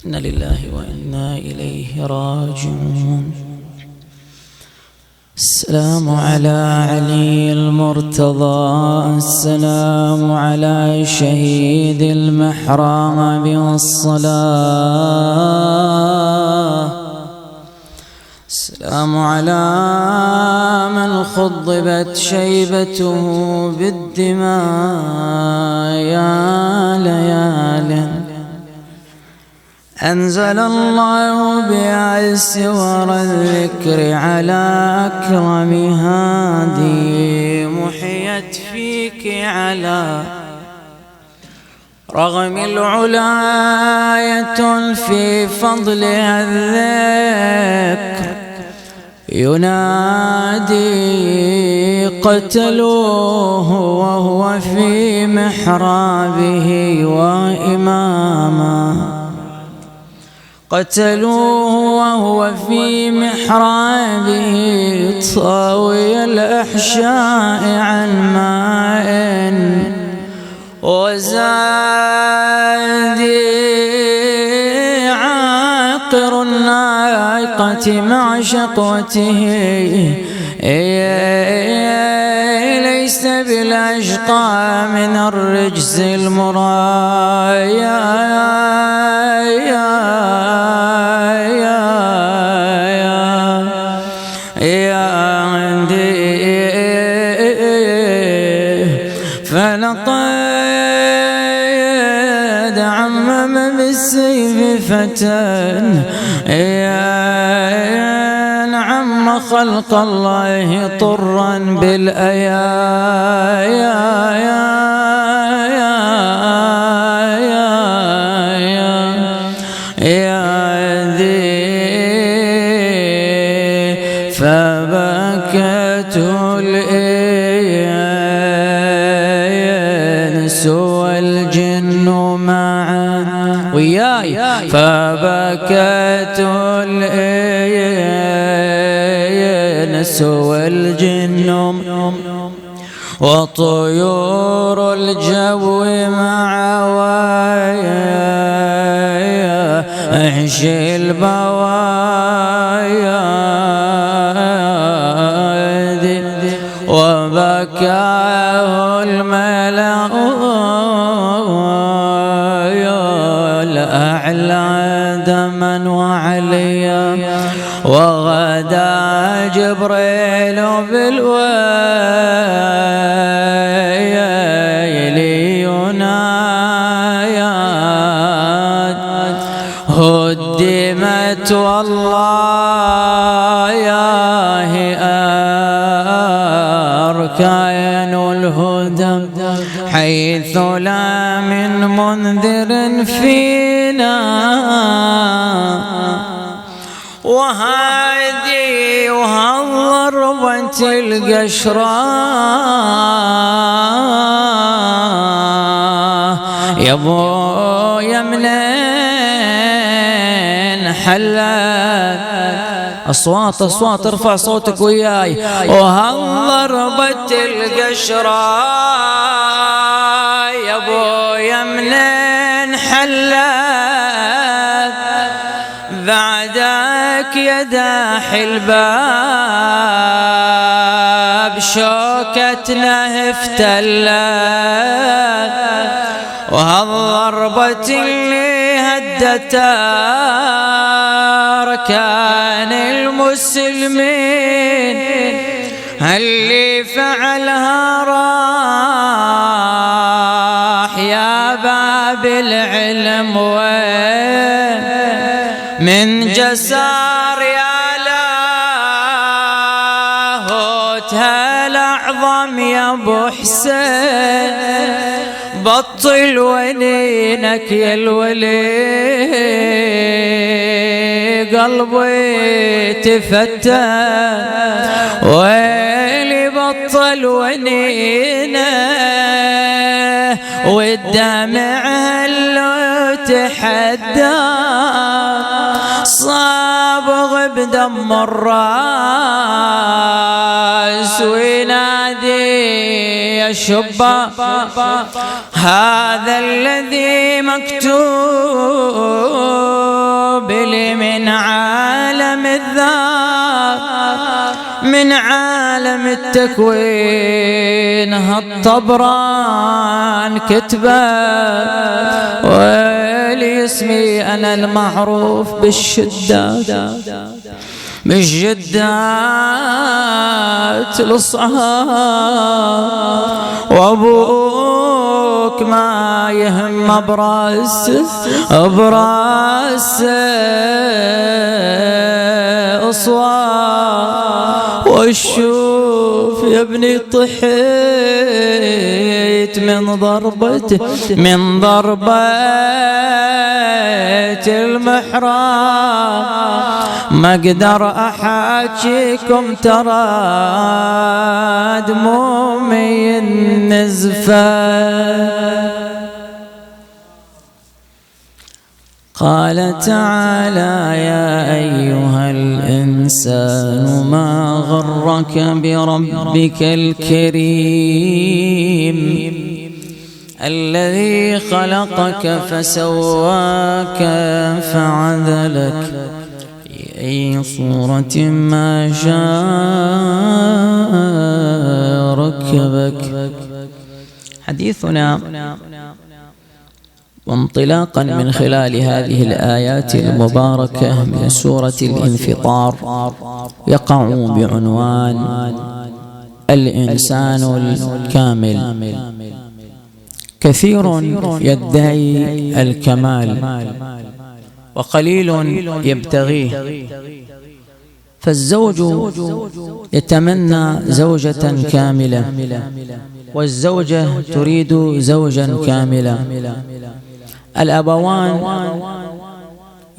إنا لله وإنا إليه راجعون. السلام على علي المرتضى، السلام على شهيد المحراب والصلاة، السلام على من خضبت شيبته بالدماء. يا ليال أنزل الله بها سور الذكر على أكرم هادي، محيت فيك على رغم العلاية في فضلها الذكر ينادي. قتلوه وهو في محرابه وإماما، قتلوه وهو في محرابه طاوي الأحشاء عن ماء وزادي عاقر الناقة مع شقوته. ليس بالأشقى من الرجز المرايا. فلقد عمم بالسيف فتى عم خلق الله طرا بالأيا. فبكت الإنس والجن معا وياي، فبكت الإنس والجن وطيور الجو معا ويحشي البوايا. وبكاه الملأ الأعلى دما وعليا، وغدا جبريل بالويل ينايا. هدمت والله ياه أركان الهدى، حيث لا من منذر فينا. وهذه وهالضربة القشراء يا منين حلت أصوات ارفع صوتك وياي. وهالضربة القشراء يا منين حلت، بعدك يا داحي الباب شوكتنا افتلت. وهالضربة اللي هدت أركان المسلمين، اللي فعلها راح يا باب العلم وين من جسار يا لاهوت هالأعظم يا ابو حسين. بطل ونينك يا الولي قلبي تفتت، ويلي بطل ونينه والدمع هلو تحدى. صابغ بدم الراس وينادي يا شباب هذا الذي مكتوب الذات من عالم التكوين الطبران كتبه، ويلي اسمي أنا المعروف بالشدات الصعاب، وابوك ما يهم براس اصوات، والشوف يا ابني طحيت من ضربة المحراب، ما اقدر احاكيكم ترى دمومي النزفة. قال تعالى يا أيها الإنسان ما غرك بربك الكريم الذي خلقك فسواك فعدلك في أي صورة ما شاء ركبك. حديثنا وانطلاقا من خلال هذه الآيات المباركة من سورة الانفطار يقع بعنوان الإنسان الكامل. كثير يدعي الكمال وقليل يبتغيه، فالزوج يتمنى زوجة كاملة، والزوجة تريد زوجا كاملا، الأبوان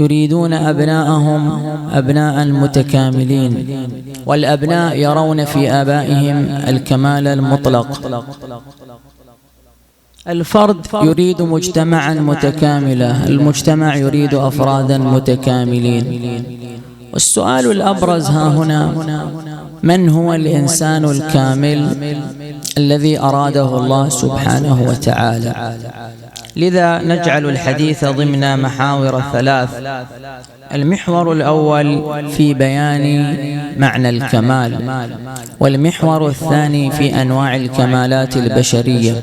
يريدون أبناءهم أبناء متكاملين، والأبناء يرون في آبائهم الكمال المطلق. الفرد يريد مجتمعا متكاملا، المجتمع يريد أفرادا متكاملين. والسؤال الأبرز ها هنا: من هو الإنسان الكامل الذي أراده الله سبحانه وتعالى؟ لذا نجعل الحديث ضمن محاور ثلاث. المحور الأول في بيان معنى الكمال، والمحور الثاني في أنواع الكمالات البشرية،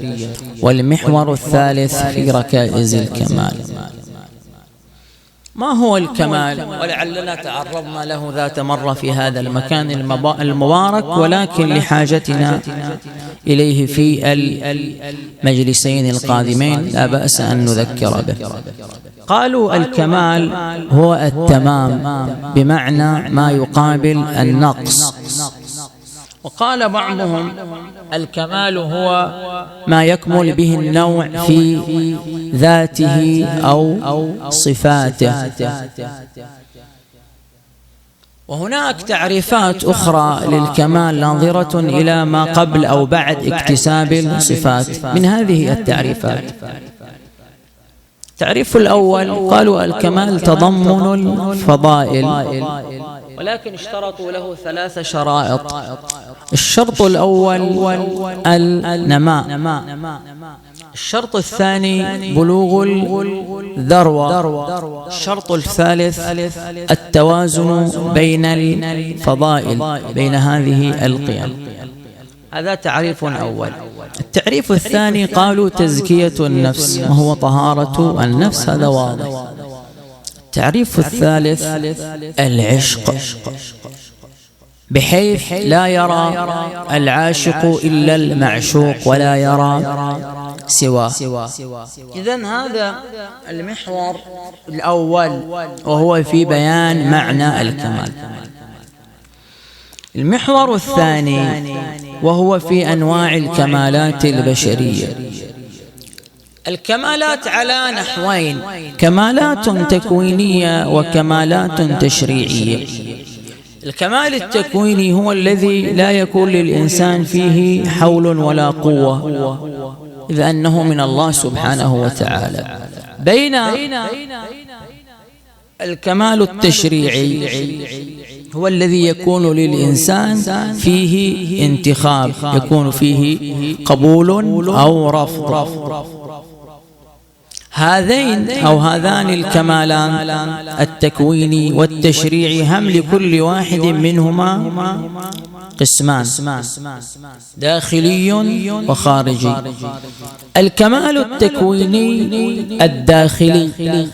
والمحور الثالث في ركائز الكمال. ما هو الكمال؟ ولعلنا تعرضنا له ذات مرة في هذا المكان المبارك، ولكن لحاجتنا إليه في المجلسين القادمين لا بأس أن نذكر به. قالوا الكمال هو التمام بمعنى ما يقابل النقص، وقال بعضهم الكمال هو ما يكمل به النوع في ذاته أو صفاته. وهناك تعريفات أخرى للكمال ناظرة إلى ما قبل أو بعد اكتساب الصفات. من هذه التعريفات التعريف الأول قالوا الكمال تضمن الفضائل، ولكن اشترطوا له 3 شرائط. الشرط الأول النماء، الشرط الثاني بلوغ الذروة، الشرط الثالث التوازن بين الفضائل، بين هذه القيم. هذا تعريف أول. التعريف الثاني قالوا تزكية النفس، وهو طهارة النفس، هذا واضح. التعريف الثالث العشق، بحيث لا يرى العاشق إلا المعشوق ولا يرى سواه. إذن هذا المحور الأول وهو في بيان معنى الكمال. المحور الثاني وهو في أنواع الكمالات البشرية. الكمالات على نحوين: كمالات تكوينية وكمالات تشريعية. الكمال التكويني هو الذي لا يكون للإنسان فيه حول ولا قوة، إذ أنه من الله سبحانه وتعالى. بين الكمال التشريعي هو الذي يكون للإنسان فيه انتخاب، يكون فيه قبول أو رفض. هذين أو هذان الكمالان التكويني والتشريعي هم لكل واحد منهما قسمان: داخلي وخارجي. الكمال التكويني الداخلي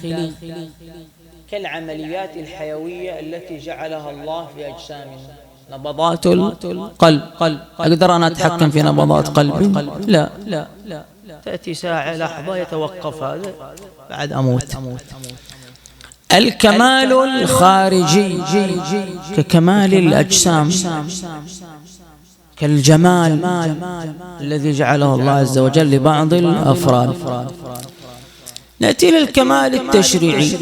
كالعمليات الحيوية التي جعلها الله في أجسامنا. نبضات القلب، أقدر أنا أتحكم في نبضات قلبي؟ لا. تأتي ساعة لحظة يتوقف هذا بعد أموت. الكمال الخارجي ككمال الأجسام، كالجمال الذي جعله الله عز وجل لبعض الأفراد. نأتي للكمال التشريعي.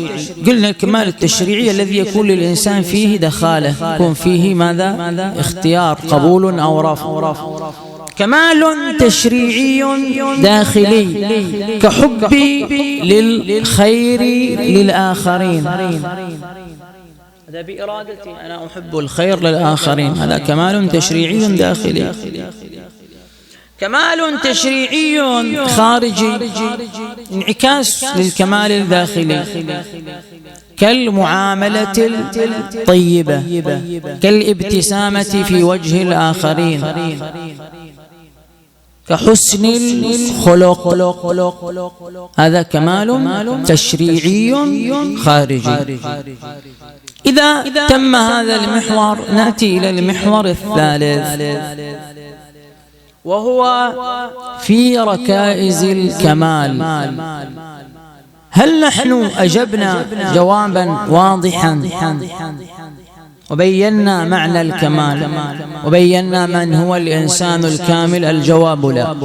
قلنا الكمال التشريعي الذي يكون للإنسان فيه دخالة، يكون فيه ماذا؟ اختيار، قبول أو رفض. كمال تشريعي داخلي كحبي للخير للآخرين، هذا بإرادتي، أنا أحب الخير للآخرين، هذا كمال تشريعي داخلي. كمال تشريعي خارجي انعكاس للكمال الداخلي، كالمعاملة الطيبة، كالابتسامة في وجه الآخرين، كحسن الخلق، هذا كمال تشريعي خارجي. إذا تم هذا المحور نأتي إلى المحور الثالث، وهو في ركائز الكمال. هل نحن أجبنا جوابا واضحا وبينا معنى الكمال وبينا من هو الإنسان الكامل؟ الجواب لا.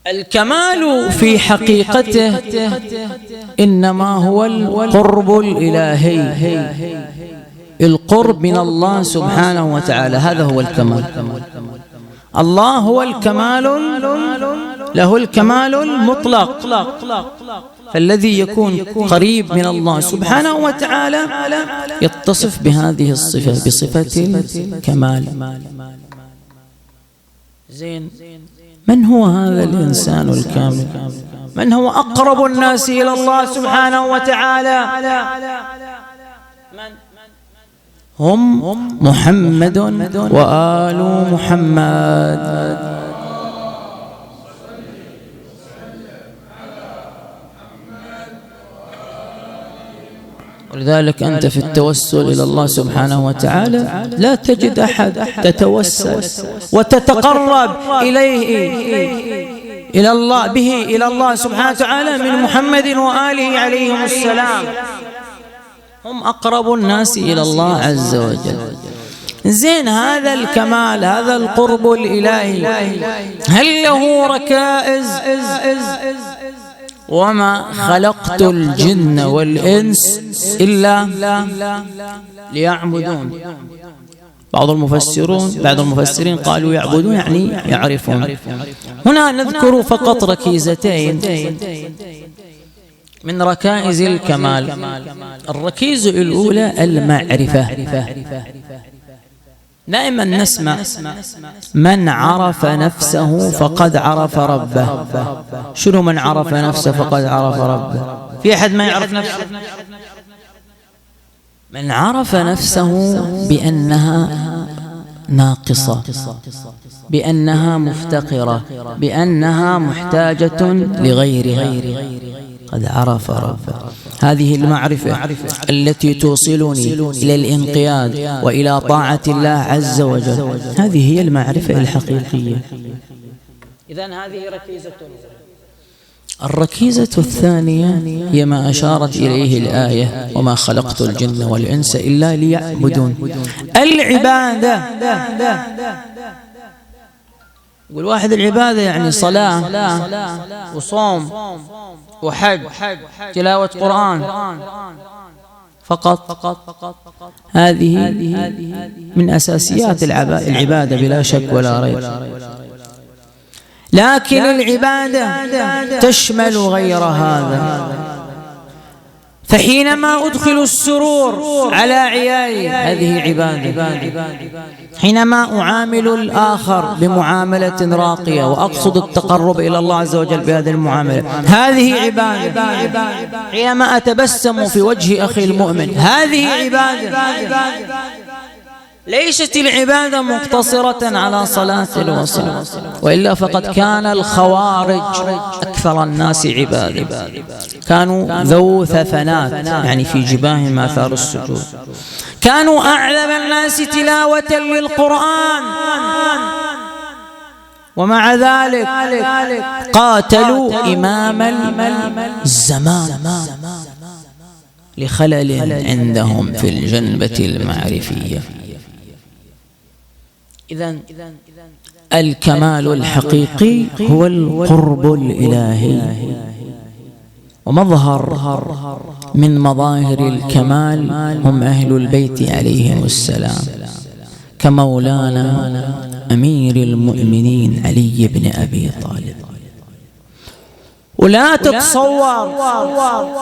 الكمال في حقيقته إنما هو القرب الإلهي، القرب من الله سبحانه وتعالى، هذا هو الكمال. الله هو الكمال، له الكمال المطلق، فالذي يكون قريب من الله سبحانه وتعالى يتصف بهذه الصفة، بصفة الكمال. زين، من هو هذا الإنسان الكامل؟ من هو أقرب الناس إلى الله سبحانه وتعالى؟ هم محمد وآل محمد. ولذلك أنت في التوسل إلى الله سبحانه وتعالى لا تجد أحد تتوسل وتتقرب إليه إلى الله به إلى الله سبحانه وتعالى من محمد وآله عليهم السلام. هم أقرب الناس إلى الله عز وجل. زين، هذا الكمال، هذا القرب الإلهي، هل له ركائز؟ وما خلقت الجن والإنس إلا ليعبدون. بعض المفسرين قالوا يعبدون يعني يعرفون. هنا نذكر فقط ركيزتين من ركائز الكمال. الركيزة الأولى المعرفة. دائما نسمع من عرف نفسه فقد عرف ربه. شنو من عرف نفسه فقد عرف ربه؟ في أحد ما يعرف نفسه؟ من عرف نفسه بأنها ناقصة، بأنها مفتقرة، بأنها محتاجة لغيرها، قد عرف ربه. هذه المعرفة التي توصلني إلى الانقياد وإلى طاعة الله عز وجل، هذه هي المعرفة الحقيقية. إذن هذه ركيزة. الركيزة الثانية هي ما أشارت إليه الآية: وما خلقت الجن والإنس إلا ليعبدون. العبادة. يقول واحد العبادة يعني صلاة وصوم وحج، تلاوة قرآن فقط. هذه من أساسيات العبادة بلا شك ولا ريب، لكن العبادة تشمل غير هذا. فحينما أدخل السرور على عيالي هذه عبادة، حينما أعامل الآخر بمعاملة راقية وأقصد التقرب إلى الله عز وجل بهذه المعاملة هذه عبادة، حينما أتبسم في وجه أخي المؤمن هذه عبادة. ليست العبادة مقتصرة على صلاة وصلاة، وإلا فقد كان الخوارج أكثر الناس عبادة، كانوا ذو ثفنات يعني في جباههم آثار السجود، كانوا أعلم الناس تلاوة للقرآن، ومع ذلك قاتلوا إمام الزمان لخلل عندهم في الجنبة المعرفية. إذن الكمال الحقيقي هو القرب الإلهي، ومظهر من مظاهر الكمال هم أهل البيت عليهم السلام، كمولانا أمير المؤمنين علي بن أبي طالب. ولا تتصور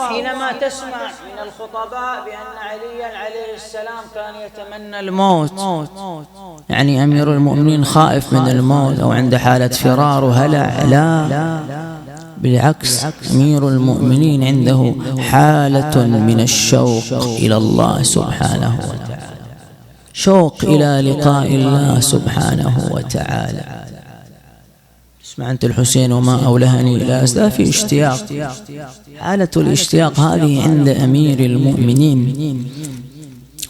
حينما تسمع من الخطباء بأن عليا عليه السلام كان يتمنى الموت، يعني أمير المؤمنين خائف من الموت أو عند حالة فرار وهلع، لا بالعكس، أمير المؤمنين عنده حالة من الشوق إلى الله سبحانه وتعالى، شوق إلى لقاء الله سبحانه وتعالى. اسمع أنت الحسين وما أولهني إلى أسلافي اشتياق، حالة الاشتياق هذه عند أمير المؤمنين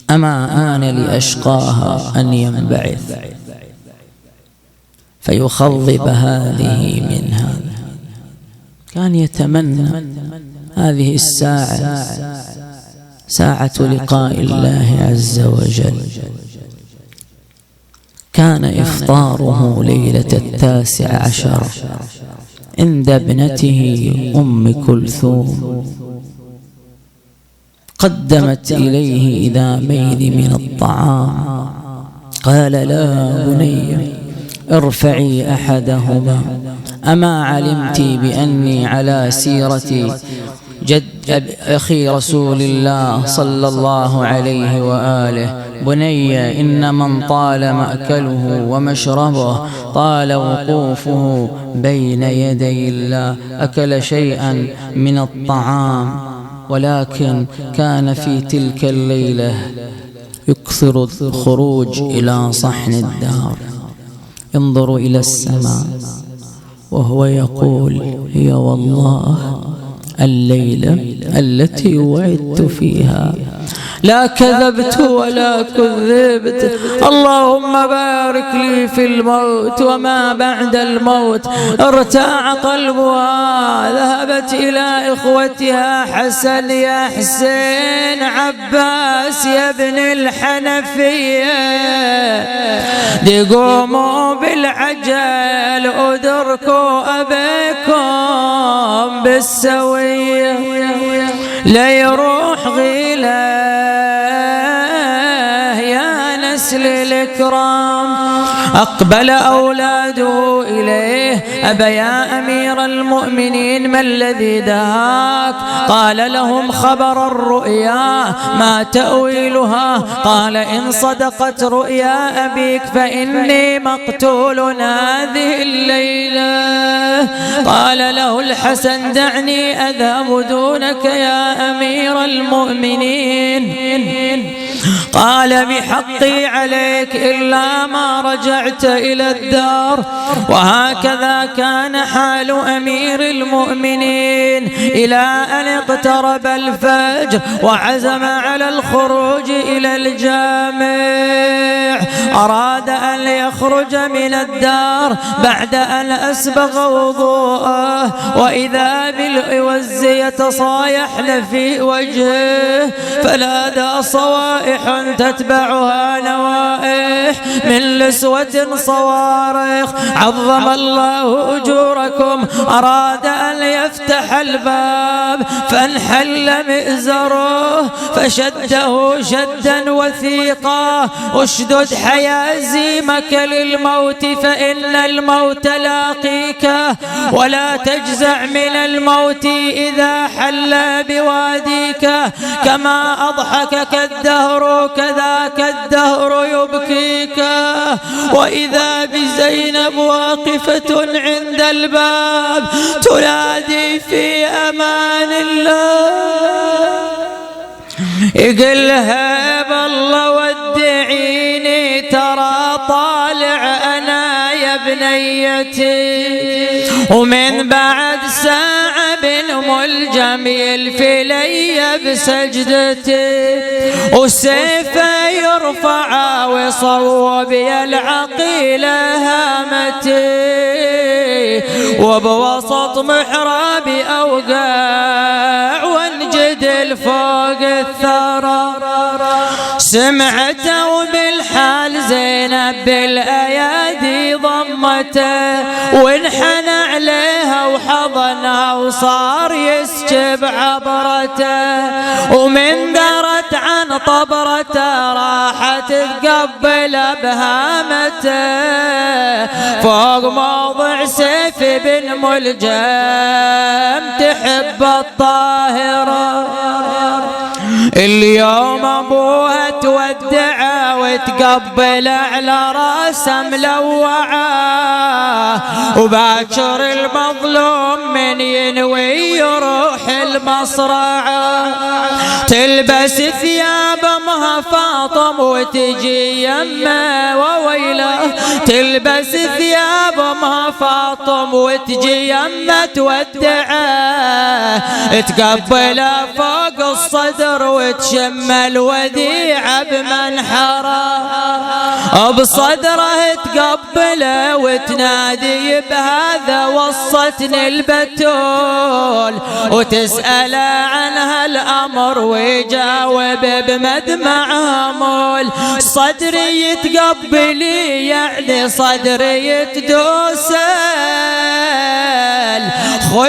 أما آن لأشقاها أن ينبعث فيخضب هذه منها. كان يتمنى هذه الساعة، ساعة لقاء الله عز وجل. كان إفطاره ليلة 19 عند ابنته أم كلثوم، قدمت إليه إذامين من الطعام، قال لا بني ارفعي أحدهما، أما علمت بأني على سيرة جد أخي رسول الله صلى الله عليه وآله؟ بني إن من طال مأكله ومشربه طال وقوفه بين يدي الله. أكل شيئا من الطعام، ولكن كان في تلك الليلة يكثر الخروج إلى صحن الدار، ينظر إلى السماء وهو يقول هي والله الليلة التي وعدت فيها، لا كذبت ولا كذبت. اللهم بارك لي في الموت وما بعد الموت. ارتاع قلبها، ذهبت إلى إخوتها، حسن يا حسين، عباس يا ابن الحنفية، قوموا بالعجل أدركوا أبيكم بالسوية، لا يروح غيله يا نسل الإكرام. أقبل أولاده إليه، أبا يا أمير المؤمنين ما الذي دهاك؟ قال لهم خبر الرؤيا، ما تأويلها؟ قال إن صدقت رؤيا أبيك فإني مقتول هذه الليلة. قال له الحسن دعني أذهب دونك يا أمير المؤمنين. قال بحقي عليك إلا ما رجعت إلى الدار. وهكذا كان حال أمير المؤمنين إلى أن اقترب الفجر وعزم على الخروج إلى الجامع. أراد أن يخرج من الدار بعد أن أسبغ وضوءه، وإذا بالعوز يتصايحن في وجهه، فنادى صوائح تتبعها نوائح من لسوة صوارخ. عظم الله أجوركم. أراد أراد أن يفتح الباب فانحل مئزره فشده شدا وثيقا. اشدد حيازيمك للموت فإن الموت لاقيك، ولا تجزع من الموت إذا حل بواديك. كما أضحكك الدهر كذاك الدهر يبكيك. وإذا بزينب واقفة عند الباب تنادي في أمان الله، يقلها بالله ودعيني ترى طالع أنا يا بنيتي. ومن بعد ساعة بن الجميل في لي بسجدتي، وسيفه يرفع وصوب يا العقيلة هامتي، وبوسط محرابي أوقع وانجدل فوق الثرى. سمعته وبالحال زينب بالأيادي ضمته، وانحنى عليها وحضنها وصار يسكب عبرته. ومن درت عن طبرته راحت تقبل بهامته، فوق موضع سيف بن ملجم تحب الطاهرة. اليوم ابوها تودعه وتقبل على راسه ملوعه، وباكر المظلوم من ينوي يروح المصرعه. تلبس ثياب امها فاطم وتجي يمه وويله، تلبس ثياب امها فاطم وتجي يمه تودعه، تقبله فوق الصدر وتشم الوديعه بمنحره. بصدره تقبله وتنادي بهذا وصتني البتول، وتسأل عنها الأمر ويجاوب بمدمع همول. صدري يتقبلي يعني صدري يتدوس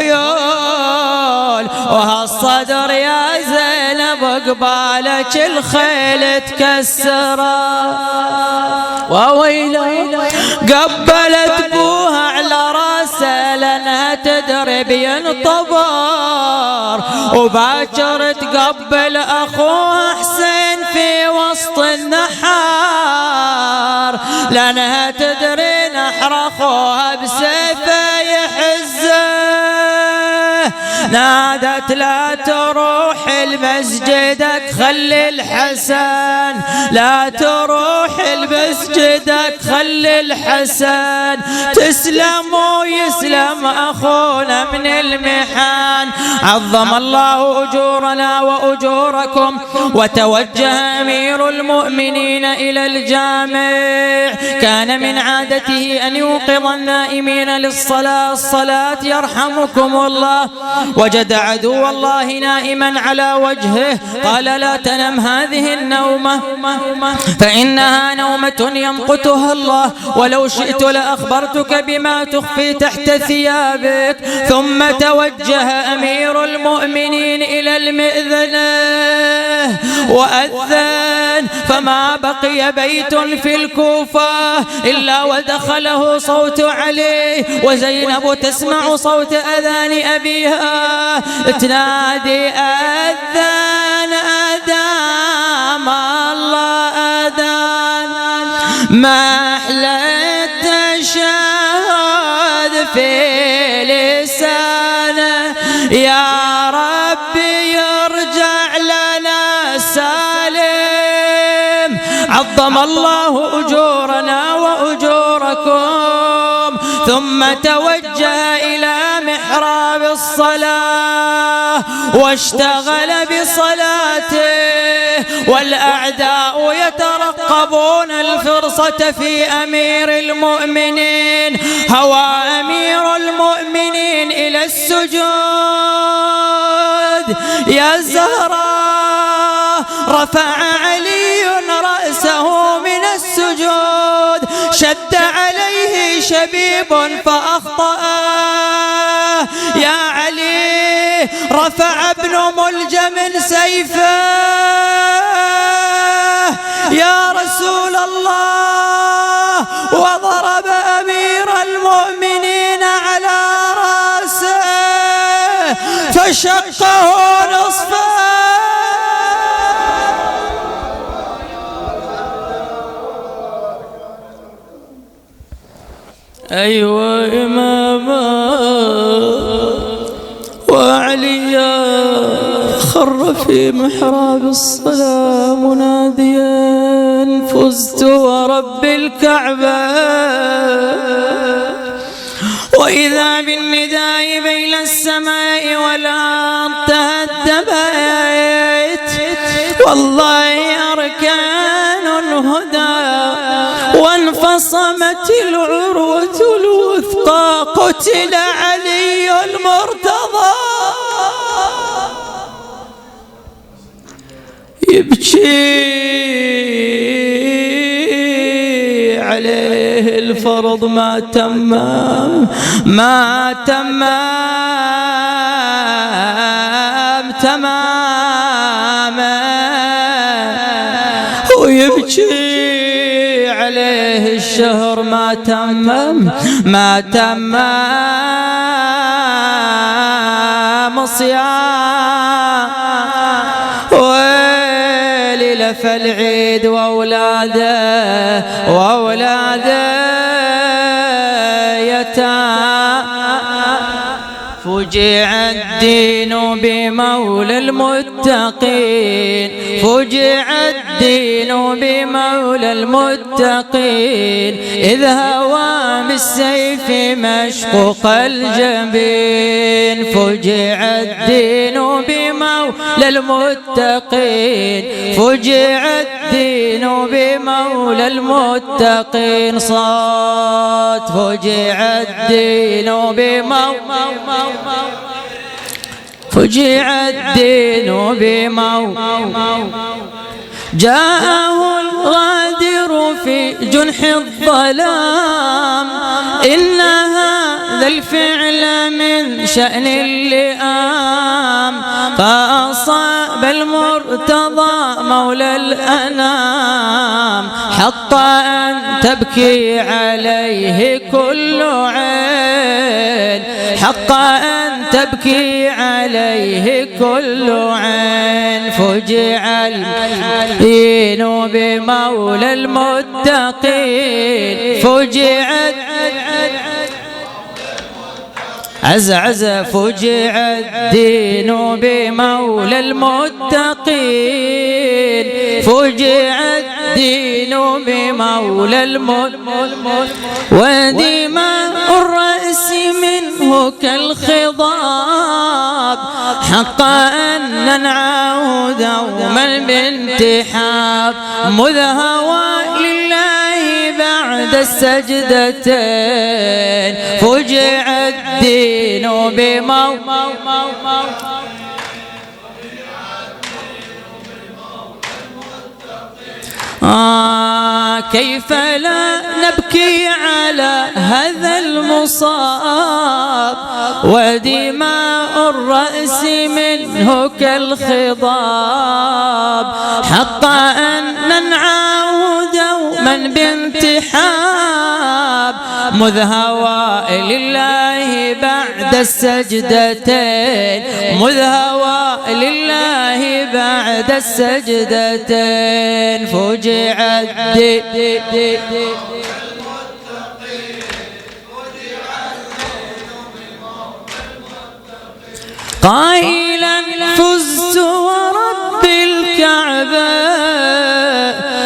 الخيول، وهالصدر يا زينب قبالك الخيل تكسره. وويله قبلت بوها على راسه لانها تدري بينطبر، وباكر تقبل اخوها حسين في وسط النحار، لانها تدري نحر اخوها بسيفه يحزه. نادت لا تروح لمسجدك خلي الحسن، لا تروح لمسجدك خلي الحسن، تسلم ويسلم أخونا من المحن. عظم الله أجورنا وأجوركم. وتوجه أمير المؤمنين إلى الجامع. كان من عادته أن يوقظ النائمين للصلاة. الصلاة يرحمكم الله. وجد عدو الله نائما على وجهه، قال لا تنم هذه النومة فإنها نومة يمقتها الله، ولو شئت لأخبرتك بما تخفي تحت ثيابك. ثم توجه أمير المؤمنين إلى المئذنة وأذن، فما بقي بيت في الكوفة إلا ودخله صوت علي، وزينب تسمع صوت أذان أبيها تنادي أذان أدام الله أذان. ما أحلى التشهد في لسانه، يا ربي يرجع لنا سالم. عظم الله أجورنا وأجوركم. ثم توجه إلى محراب الصلاة واشتغل بصلاته، والأعداء يترقبون الفرصة في أمير المؤمنين. هوى أمير المؤمنين إلى السجود يا زهراء. رفع علي رأسه من السجود، شد عليه شبيب فأخطأه. يا من سيفه يا رسول الله، وضرب أمير المؤمنين على رأسه فشقه نصفه. أيوة إماما وعليا خر في محراب الصلاة مناديا فزت ورب الكعبة، وإذا بالنداء بين السماء والأرض تهدمت والله أركان الهدى وانفصمت العروة الوثقى. قتل علي المرتضى يبكي عليه الفرض ما تمام تماما، ويبكي عليه الشهر ما تمام صيام. ويلي لف العيد وأولاده يتام. فجع الدين بمولى المتقين، فجع الدين بمولى المتقين، إذ هوى بالسيف مشقوق الجبين. فجع الدين بمولى المتقين، فجع الدين بمولى المتقين. صاد فجع الدين فجع الدين جاءه الغادر في جنح الظلام. إن هذا الفعل من شأن اللئام، فأصاب المرتضى مولى الأنام حق أن تبكي عليه كل عين، حق أن تبكي عليه كل عين. فجع الدين بمولى المتقين، فجعت عز فجع الدين بمولى المتقين، فجع الدين بمولى المتقين. ودماء الرأس منه كالخضاب، حق أن ننعه دوما بانتحاب. مذ هوى لله بعد السجدتين، فجع الدين كيف لا نبكي على هذا المصاب، ودماء الرأس منه كالخضاب. حق أن ننعاه دوما بانتحاب. مذ هوى لله بعد السجدتين، مذ هوى لله بعد السجدتين. فجع الدين قائلا فزت ورب الكعبة،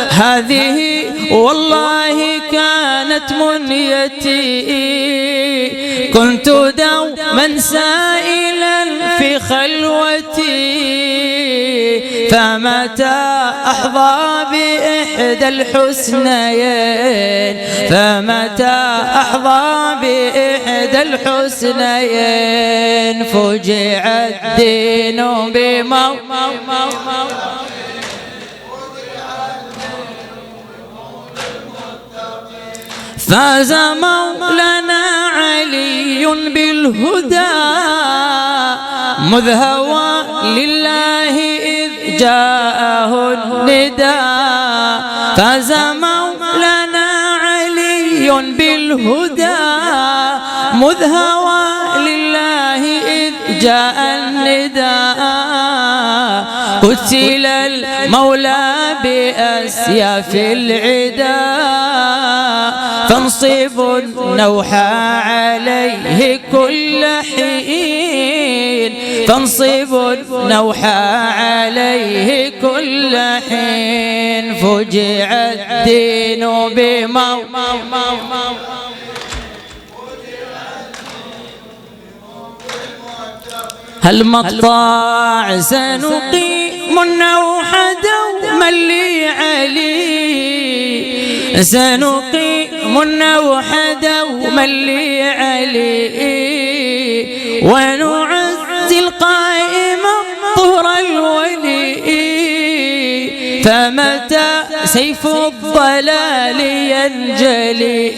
هذه والله كانت منيتي. كنت دوما سائلا في خلوتي، فمتى أحظى بإحدى الحسنيين، فمتى أحظى بإحدى الحسنيين. فجع الدين فاز مولانا علي بالهدى، مذ هوى لله إذ جاءه النداء فاز مولانا علي بالهدى مذ هوى لله إذ جاء النداء قتل المولى بأسياف العداء فانصبوا النوحى عليه كل حين فانصبوا النوحى عليه كل حين فجع الدين هالمقطع سنقيم النوح دوما لعلي سنقيم النوح دوما لعلي ونعزي القائم طهر الولي فمتى سيف الضلال ينجلي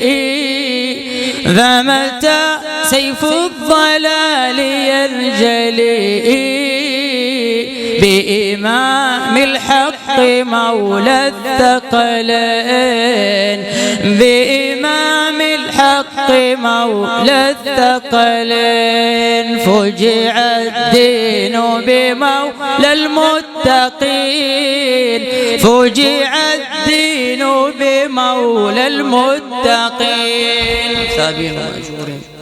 فمتى سيف الضلال ينجلي بإمام الحق مولى الثقلين بإمام الحق مولى الثقلين فجع الدين بمولى المتقين فجع الدين بمولى المتقين ثابين ومأجورين.